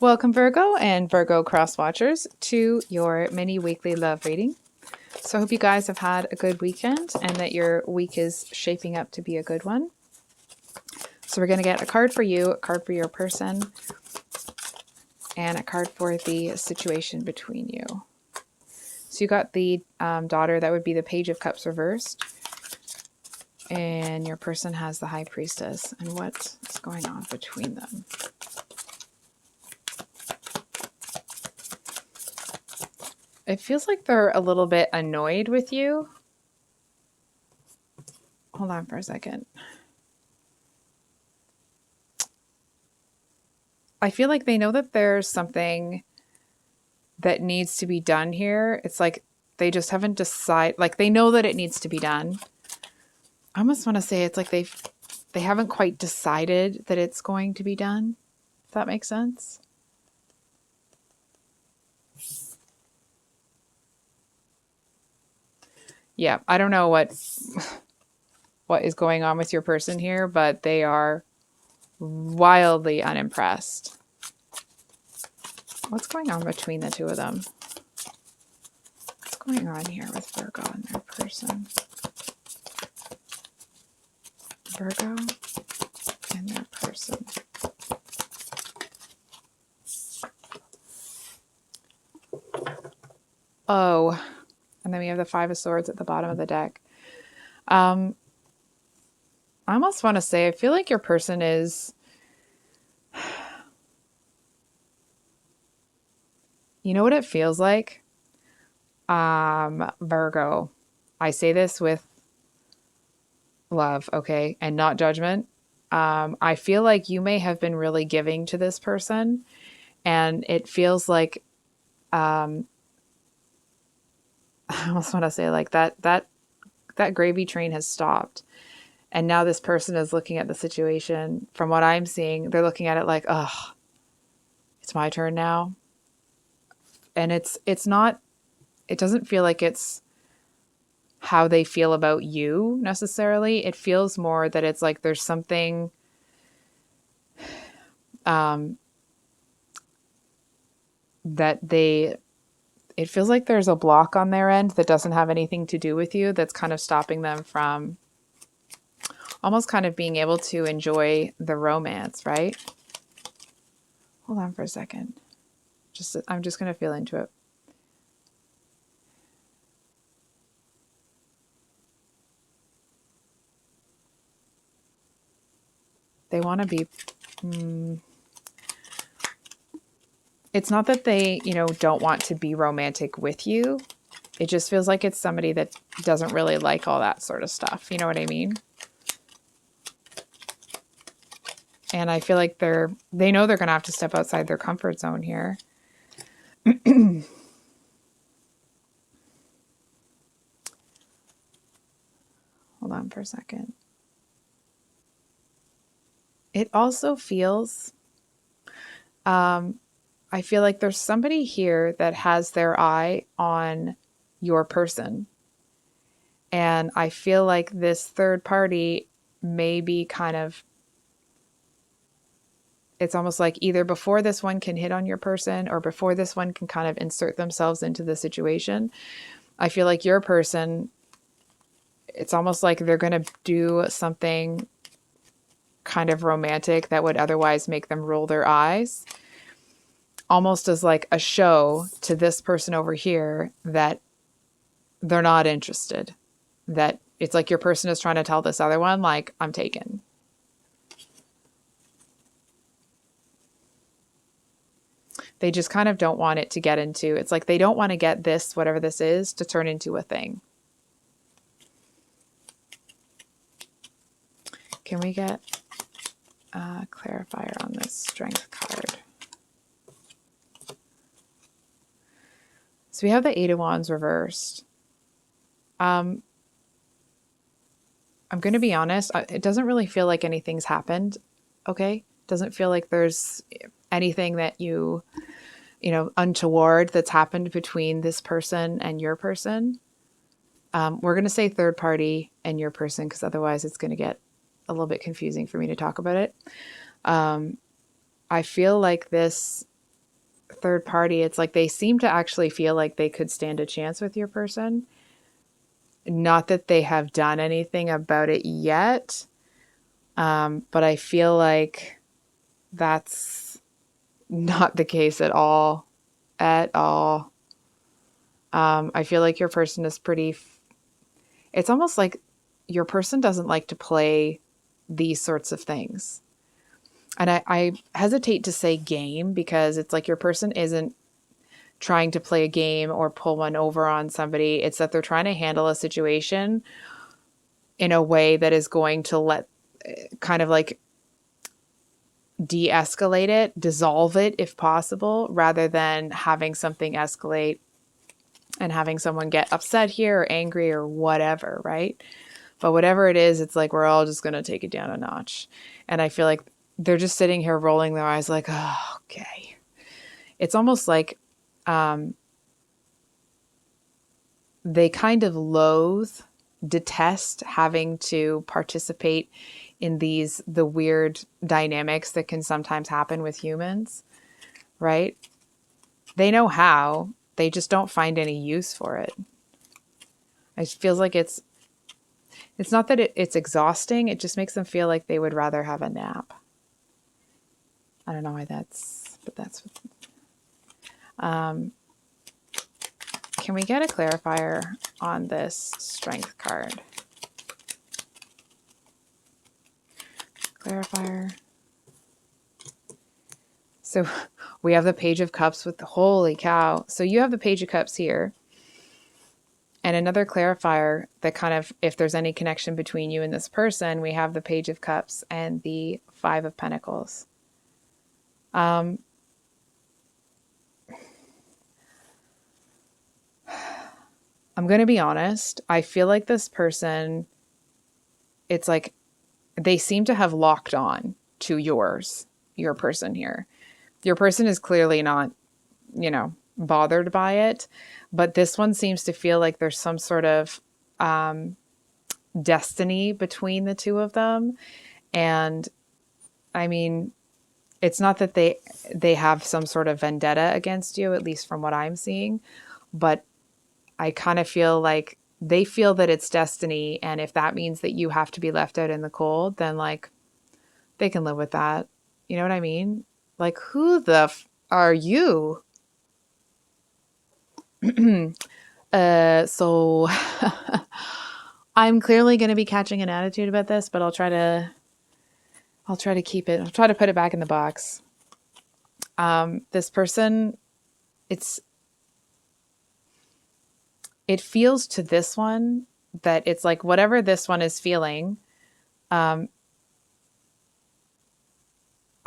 Welcome Virgo and Virgo cross watchers to your mini weekly love reading. So I hope you guys have had a good weekend and that your week is shaping up to be a good one. So we're going to get a card for you, a card for your person, and a card for the situation between you. So you got the daughter, that would be the Page of Cups reversed. And your person has the High Priestess. And what's going on between them? It feels like they're a little bit annoyed with you. Hold on for a second. I feel like they know that there's something that needs to be done here. It's like they just haven't decided, like they know that it needs to be done. I almost want to say it's like they haven't quite decided that it's going to be done. If that makes sense. Yeah, I don't know what is going on with your person here, but they are wildly unimpressed. What's going on between the two of them? What's going on here with Virgo and their person? Virgo and their person. Oh, and then we have the Five of Swords at the bottom of the deck. I almost want to say, I feel like your person is, you know what it feels like? Virgo. I say this with love, okay, and not judgment. I feel like you may have been really giving to this person, and it feels like, I almost want to say like that gravy train has stopped. And now this person is looking at the situation. From what I'm seeing, they're looking at it like, oh, it's my turn now. And it's not, it doesn't feel like it's how they feel about you necessarily. It feels more that it's like there's something it feels like there's a block on their end that doesn't have anything to do with you, that's kind of stopping them from almost kind of being able to enjoy the romance, right? Hold on for a second. I'm just going to feel into it. They want to be... It's not that they, don't want to be romantic with you. It just feels like it's somebody that doesn't really like all that sort of stuff. You know what I mean? And I feel like they know they're going to have to step outside their comfort zone here. Hold on for a second. It also feels, I feel like there's somebody here that has their eye on your person. And I feel like this third party may be kind of, it's almost like either before this one can hit on your person or before this one can kind of insert themselves into the situation, I feel like your person, it's almost like they're going to do something kind of romantic that would otherwise make them roll their eyes, almost as like a show to this person over here that they're not interested. That it's like your person is trying to tell this other one, like, I'm taken. They just kind of don't want it to get into, it's like they don't want to get this, whatever this is, to turn into a thing. Can we get a clarifier on this Strength card? So we have the Eight of Wands reversed. I'm going to be honest, it doesn't really feel like anything's happened, okay? It doesn't feel like there's anything that untoward that's happened between this person and your person. We're going to say third party and your person, because otherwise it's going to get a little bit confusing for me to talk about it. I feel like this third party, it's like they seem to actually feel like they could stand a chance with your person. Not that they have done anything about it yet, but I feel like that's not the case at all. At all. I feel like your person is it's almost like your person doesn't like to play these sorts of things. And I hesitate to say game because it's like your person isn't trying to play a game or pull one over on somebody. It's that they're trying to handle a situation in a way that is going to let kind of like de-escalate it, dissolve it if possible, rather than having something escalate and having someone get upset here or angry or whatever, right? But whatever it is, it's like we're all just going to take it down a notch. And I feel like they're just sitting here rolling their eyes like, oh, okay. It's almost like they kind of detest having to participate in the weird dynamics that can sometimes happen with humans, right? They know how, they just don't find any use for it. It feels like it's not that it's exhausting, it just makes them feel like they would rather have a nap. I don't know why but that's can we get a clarifier on this strength card? Clarifier. So we have the Page of Cups with the holy cow. So you have the Page of Cups here. And another clarifier that kind of, if there's any connection between you and this person, we have the Page of Cups and the Five of Pentacles. I'm going to be honest. I feel like this person, it's like they seem to have locked on to your person here. Your person is clearly not, bothered by it, but this one seems to feel like there's some sort of destiny between the two of them. And I mean, it's not that they have some sort of vendetta against you, at least from what I'm seeing, but I kind of feel like they feel that it's destiny. And if that means that you have to be left out in the cold, then like they can live with that. You know what I mean? Like, who the are you? So I'm clearly going to be catching an attitude about this, but I'll try to keep it. I'll try to put it back in the box. This person, it feels to this one that it's like whatever this one is feeling, I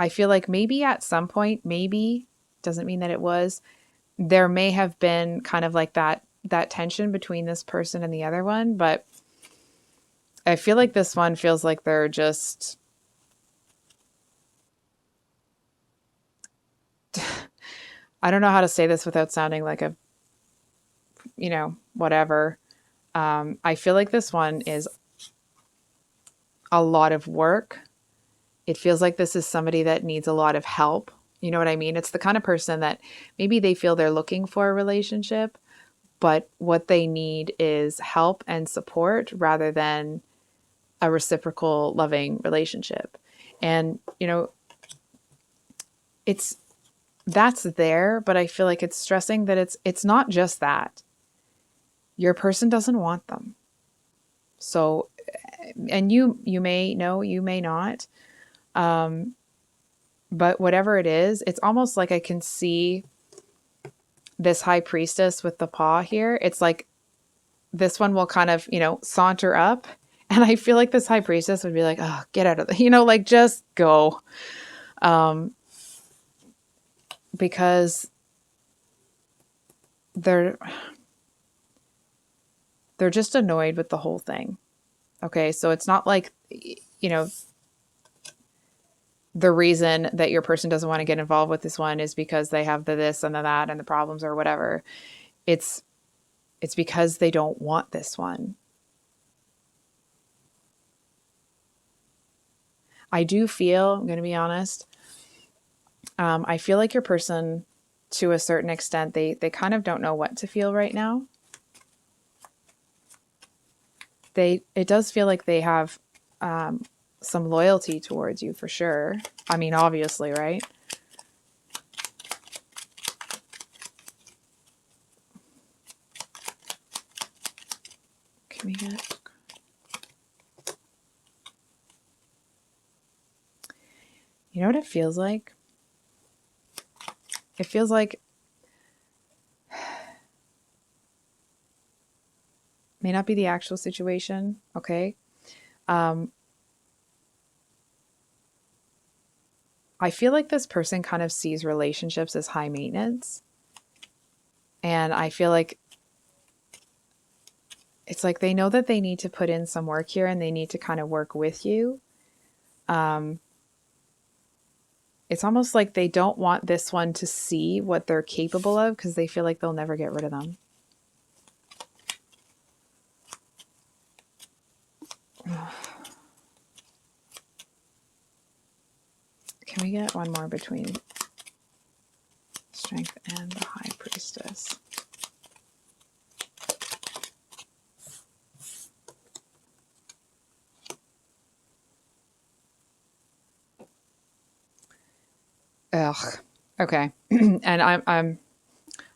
feel like maybe at some point, maybe doesn't mean that it was, there may have been kind of like that tension between this person and the other one, but I feel like this one feels like they're just I don't know how to say this without sounding like a whatever. I feel like this one is a lot of work. It feels like this is somebody that needs a lot of help. You know what I mean? It's the kind of person that maybe they feel they're looking for a relationship, but what they need is help and support rather than a reciprocal loving relationship. And, that's there, but I feel like it's stressing that it's not just that. Your person doesn't want them. So, and you may know, you may not. But whatever it is, it's almost like I can see this high priestess with the paw here. It's like this one will kind of, saunter up. And I feel like this high priestess would be like, oh, get out of the, like just go. Because they're just annoyed with the whole thing. Okay. So it's not like, the reason that your person doesn't want to get involved with this one is because they have the this and the that and the problems or whatever. It's because they don't want this one. I do feel, I'm going to be honest, I feel like your person to a certain extent, they kind of don't know what to feel right now. It does feel like they have some loyalty towards you for sure. I mean, obviously, right? Can we get... You know what it feels like? It feels like... May not be the actual situation, okay? I feel like this person kind of sees relationships as high maintenance. And I feel like it's like they know that they need to put in some work here and they need to kind of work with you. It's almost like they don't want this one to see what they're capable of because they feel like they'll never get rid of them. Can we get one more between Strength and the High Priestess? Ugh. Okay. And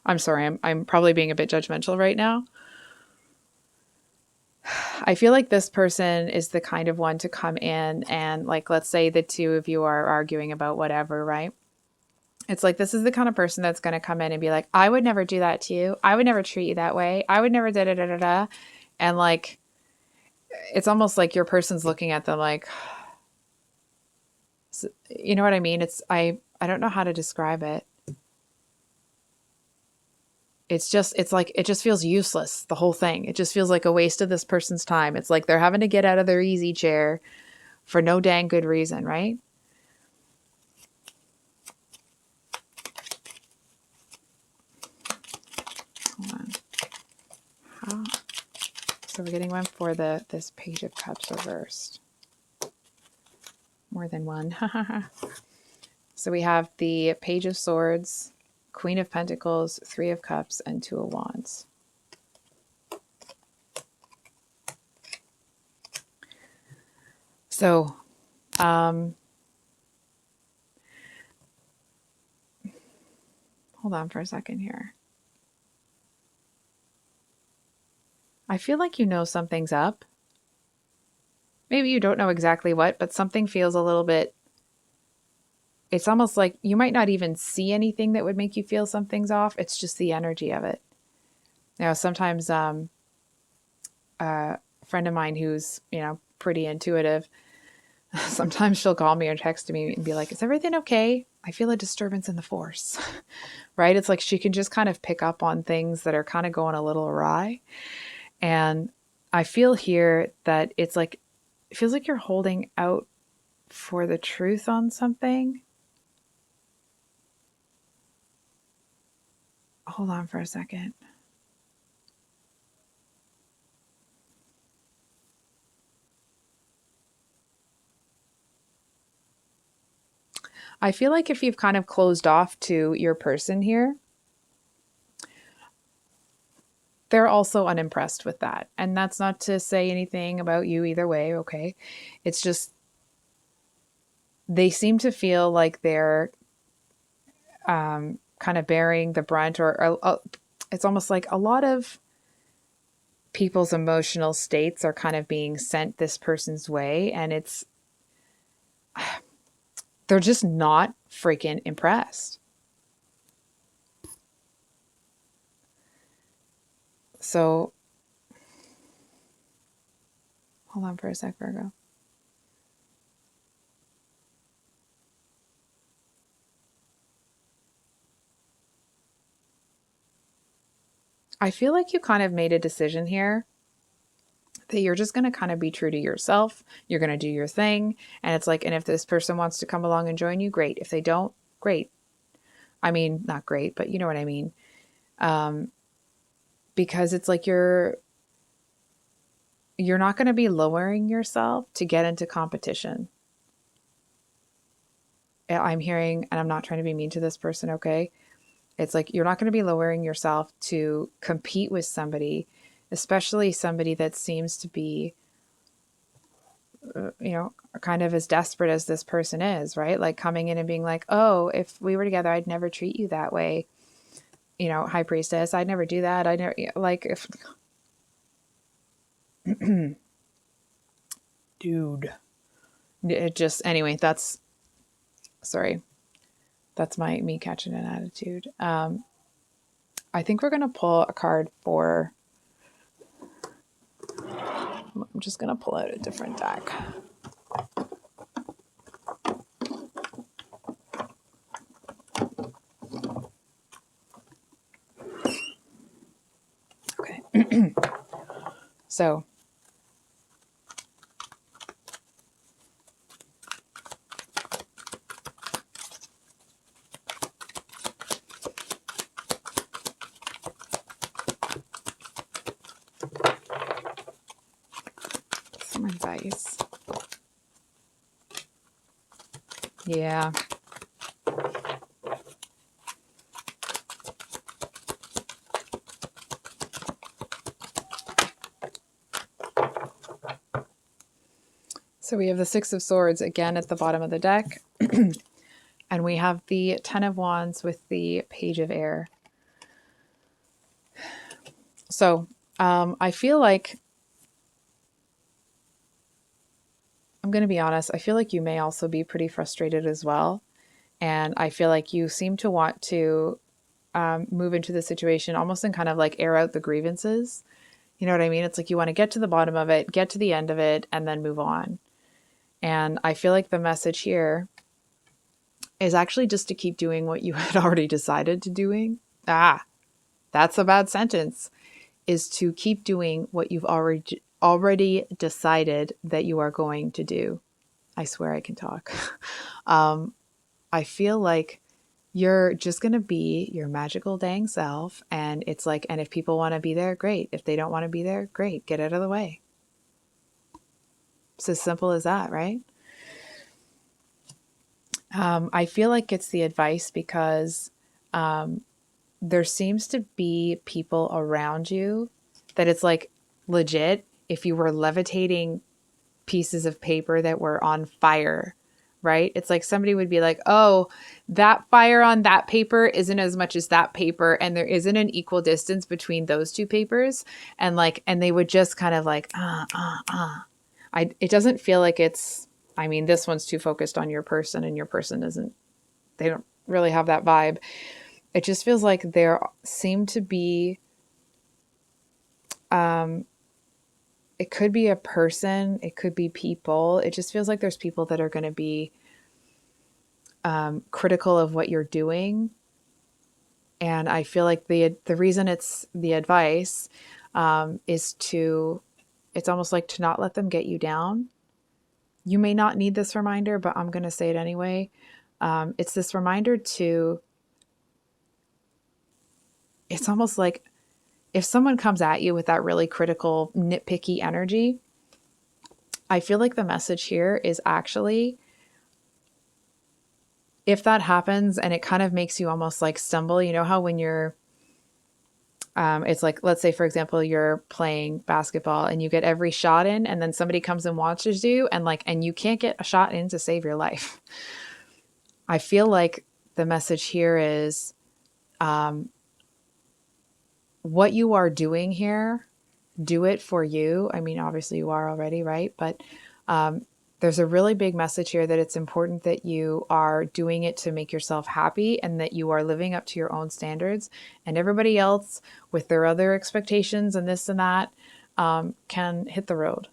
I'm sorry. I'm probably being a bit judgmental right now. I feel like this person is the kind of one to come in and, like, let's say the two of you are arguing about whatever, right? It's like, this is the kind of person that's going to come in and be like, I would never do that to you. I would never treat you that way. I would never da da da da da. And like, it's almost like your person's looking at them like, you know what I mean? I don't know how to describe it. It's like, it just feels useless, the whole thing. It just feels like a waste of this person's time. It's like they're having to get out of their easy chair for no dang good reason, right? Hold on. How? So we're getting one for this Page of Cups reversed. More than one. So we have the Page of Swords, Queen of Pentacles, Three of Cups, and Two of Wands. So, hold on for a second here. I feel like you know something's up. Maybe you don't know exactly what, but something feels a little bit... It's almost like you might not even see anything that would make you feel something's off. It's just the energy of it. Now, sometimes a friend of mine who's, pretty intuitive, sometimes she'll call me or text me and be like, is everything okay? I feel a disturbance in the force, right? It's like she can just kind of pick up on things that are kind of going a little awry. And I feel here that it's like, it feels like you're holding out for the truth on something. Hold on for a second. I feel like if you've kind of closed off to your person here, they're also unimpressed with that. And that's not to say anything about you either way, okay? It's just they seem to feel like they're kind of bearing the brunt, or it's almost like a lot of people's emotional states are kind of being sent this person's way, and they're just not freaking impressed. So hold on for a sec, Virgo. I feel like you kind of made a decision here that you're just going to kind of be true to yourself. You're going to do your thing. And it's like, and if this person wants to come along and join you, great. If they don't, great. I mean, not great, but you know what I mean? Because it's like you're not going to be lowering yourself to get into competition. I'm hearing, and I'm not trying to be mean to this person, okay? It's like you're not going to be lowering yourself to compete with somebody, especially somebody that seems to be, kind of as desperate as this person is, right? Like coming in and being like, oh, if we were together, I'd never treat you that way. High priestess, I'd never do that. I never, like, if, dude, it just, anyway, sorry, that's me catching an attitude. I think we're going to pull a card for, I'm just going to pull out a different deck. Okay. So some advice. Yeah. So we have the Six of Swords again at the bottom of the deck. And we have the Ten of Wands with the Page of Air. So I feel like, I'm going to be honest, I feel like you may also be pretty frustrated as well. And I feel like you seem to want to move into the situation almost and kind of like air out the grievances. You know what I mean? It's like you want to get to the bottom of it, get to the end of it, and then move on. And I feel like the message here is actually just to keep doing what you had already decided to doing. That's a bad sentence. Is to keep doing what you've already decided that you are going to do. I swear I can talk. I feel like you're just going to be your magical dang self. And it's like, and if people want to be there, great. If they don't want to be there, great. Get out of the way. It's as simple as that, right? I feel like it's the advice because there seems to be people around you that it's like legit. If you were levitating pieces of paper that were on fire, right? It's like somebody would be like, oh, that fire on that paper isn't as much as that paper. And there isn't an equal distance between those two papers. And like, and they would just kind of like, it doesn't feel like it's, I mean, this one's too focused on your person and your person isn't, they don't really have that vibe. It just feels like there seem to be, it could be a person, it could be people. It just feels like there's people that are going to be critical of what you're doing. And I feel like the reason it's the advice is to, it's almost like to not let them get you down. You may not need this reminder, but I'm going to say it anyway. It's this reminder to, it's almost like if someone comes at you with that really critical, nitpicky energy, I feel like the message here is actually, if that happens and it kind of makes you almost like stumble, you know how when you're, it's like, let's say, for example, you're playing basketball and you get every shot in and then somebody comes and watches you and like, and you can't get a shot in to save your life. I feel like the message here is, what you are doing here, do it for you. I mean, obviously you are already, right? But there's a really big message here that it's important that you are doing it to make yourself happy and that you are living up to your own standards, and everybody else with their other expectations and this and that can hit the road.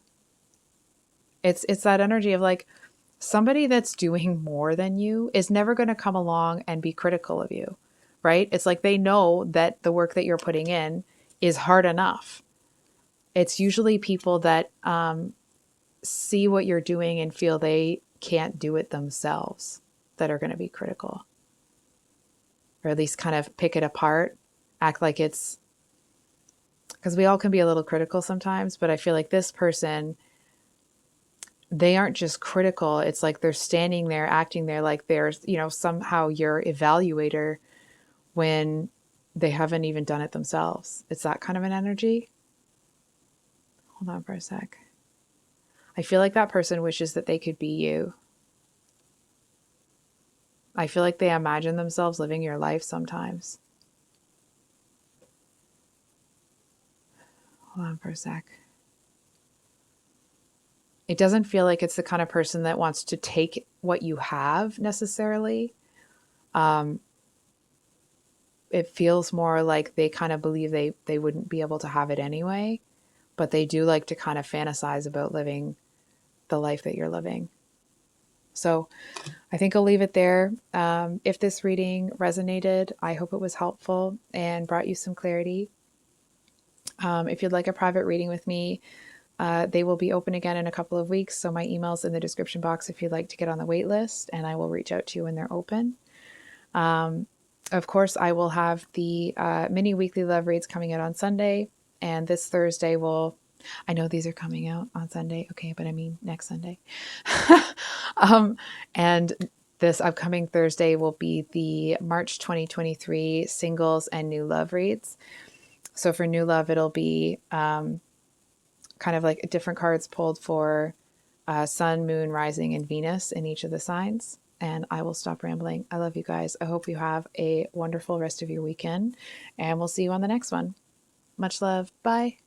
It's that energy of like somebody that's doing more than you is never going to come along and be critical of you, right? It's like they know that the work that you're putting in is hard enough. It's usually people that see what you're doing and feel they can't do it themselves that are going to be critical, or at least kind of pick it apart, act like it's, because we all can be a little critical sometimes, but I feel like this person, they aren't just critical. It's like they're standing there, acting there like they're, somehow your evaluator when they haven't even done it themselves. It's that kind of an energy. Hold on for a sec. I feel like that person wishes that they could be you. I feel like they imagine themselves living your life sometimes. Hold on for a sec. It doesn't feel like it's the kind of person that wants to take what you have necessarily. It feels more like they kind of believe they wouldn't be able to have it anyway, but they do like to kind of fantasize about living the life that you're living. So I think I'll leave it there. If this reading resonated, I hope it was helpful and brought you some clarity. If you'd like a private reading with me, they will be open again in a couple of weeks. So my email's in the description box if you'd like to get on the wait list, and I will reach out to you when they're open. Of course, I will have the mini weekly love reads coming out on Sunday, and this Thursday I know these are coming out on Sunday, okay, but I mean next Sunday. And this upcoming Thursday will be the March 2023 singles and new love reads. So for new love, it'll be kind of like different cards pulled for Sun, Moon, Rising, and Venus in each of the signs. And I will stop rambling. I love you guys. I hope you have a wonderful rest of your weekend, and we'll see you on the next one. Much love. Bye.